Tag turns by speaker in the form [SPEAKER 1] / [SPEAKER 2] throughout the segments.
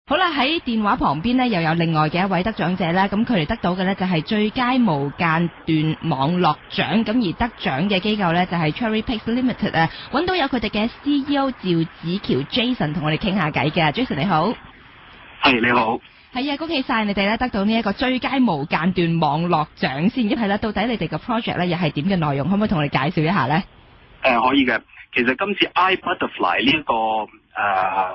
[SPEAKER 1] 好啦，喺電話旁邊呢，又有另外嘅一位得獎者啦，咁佢哋得到嘅呢，就係最佳無間斷網絡獎，咁而得獎嘅機構呢，就係 Cherry Picks Limited 啊，揾到有佢哋嘅 CEO 趙子喬 Jason 同我哋傾下偈嘅。 Jason 你好。
[SPEAKER 2] 係你好。
[SPEAKER 1] 係啊，恭喜晒你哋咧得到呢一個最佳無間斷網絡獎先。係啦，到底你哋嘅 project 咧又係點嘅內容？可唔可以同我哋介紹一下呢？
[SPEAKER 2] 可以嘅。其實今次 iButterfly 呢一個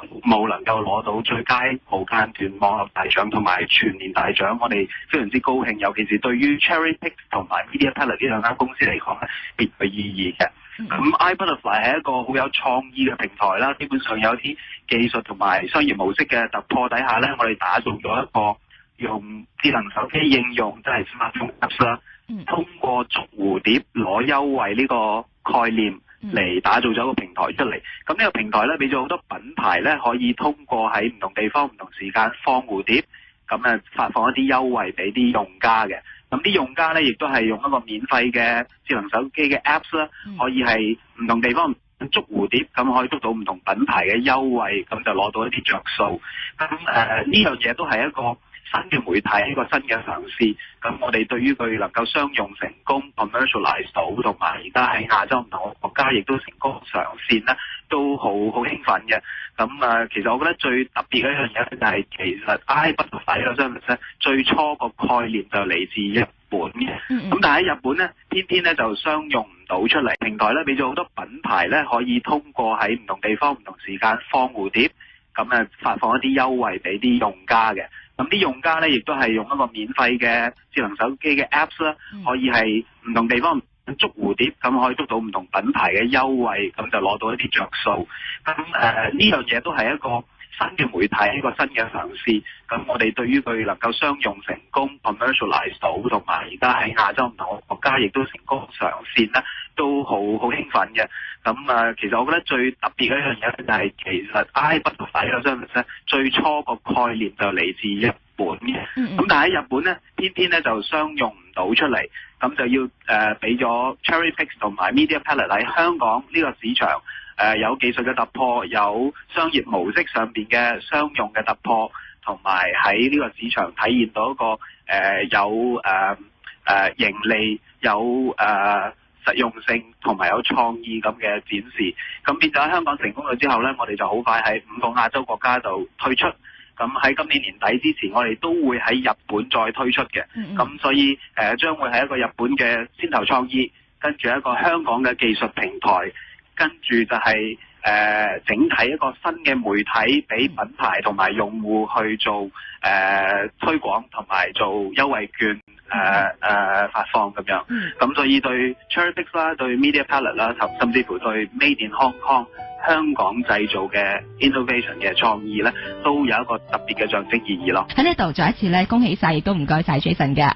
[SPEAKER 2] 服務能夠攞到最佳無間斷網絡大獎同埋全年大獎，我哋非常之高興，尤其是對於 Cherry Picks 同埋 Media Palette 呢兩間公司嚟講咧，別具意義嘅。咁 iButterfly 係一個好有創意嘅平台啦，基本上有啲技術同埋商業模式嘅突破底下咧，我哋打造咗一個用智能手機應用，即係 smartphone apps 啦，通過捉蝴蝶攞優惠呢個概念嚟打造咗一個平台出嚟。咁呢個平台咧，俾咗好多品牌咧可以通過喺唔同地方唔同時間放蝴蝶，咁發放一啲優惠俾啲用家嘅。咁啲用家咧亦都係用一個免費嘅智能手機嘅 apps 啦，可以係唔同地方捉蝴蝶，咁可以捉到唔同品牌嘅優惠，咁就攞到一啲着數。咁呢樣嘢都係一個新嘅媒體，一個新嘅嘗試。咁我哋對於佢能夠商用成功 commercialize 到，同埋而家喺亞洲唔同國家亦都成功上線咧，都好興奮嘅。咁其實我覺得最特別嘅一樣嘢就係其實 iButterfly 呢個 service 咧，最初個概念就嚟自日本嘅。咁但係喺日本咧，偏偏咧就商用唔到出嚟。平台咧俾咗好多品牌咧可以通過喺唔同地方唔同時間放蝴蝶，咁發放一啲優惠俾啲用家嘅。咁啲用家咧亦都係用一個免費嘅智能手機嘅 apps 啦，可以係唔同地方捉蝴蝶，咁可以捉到唔同品牌嘅優惠，咁就攞到一啲着數。咁呢樣嘢都係一個新嘅媒體，一個新嘅嘗試。咁我哋對於佢能夠商用成功 commercialize 到，同埋而家喺亞洲唔同國家亦都成功上線咧，都好興奮嘅。咁其實我覺得最特別嘅一樣嘢就係其實 iButterfly 呢個 service 咧，最初個概念就嚟自日本嘅。咁但係喺日本咧，偏偏咧就商用唔到出嚟，咁就要俾咗 Cherry Picks 同埋 Media Palette 喺香港呢個市場有技術嘅突破，有商業模式上邊嘅商用嘅突破，同埋喺呢個市場體現到一個有盈利、有實用性同埋有創意咁嘅展示。咁變咗喺香港成功咗之後呢，我哋就好快喺5個亞洲國家度推出。咁喺今年年底之前，我哋都會喺日本再推出嘅。咁所以將會係一個日本嘅先頭創意，跟住一個香港嘅技術平台，跟住就係整體一個新嘅媒體俾品牌同埋用戶去做推廣同埋做優惠券發放咁樣。咁所以對 Cherry Picks 啦，對 Media Palette 啦，甚至乎對 Made in Hong Kong 香港製造嘅 innovation 嘅創意咧，都有一個特別嘅象徵意義咯。
[SPEAKER 1] 喺呢度再一次咧，恭喜晒，亦都唔該晒 Jason 嘅。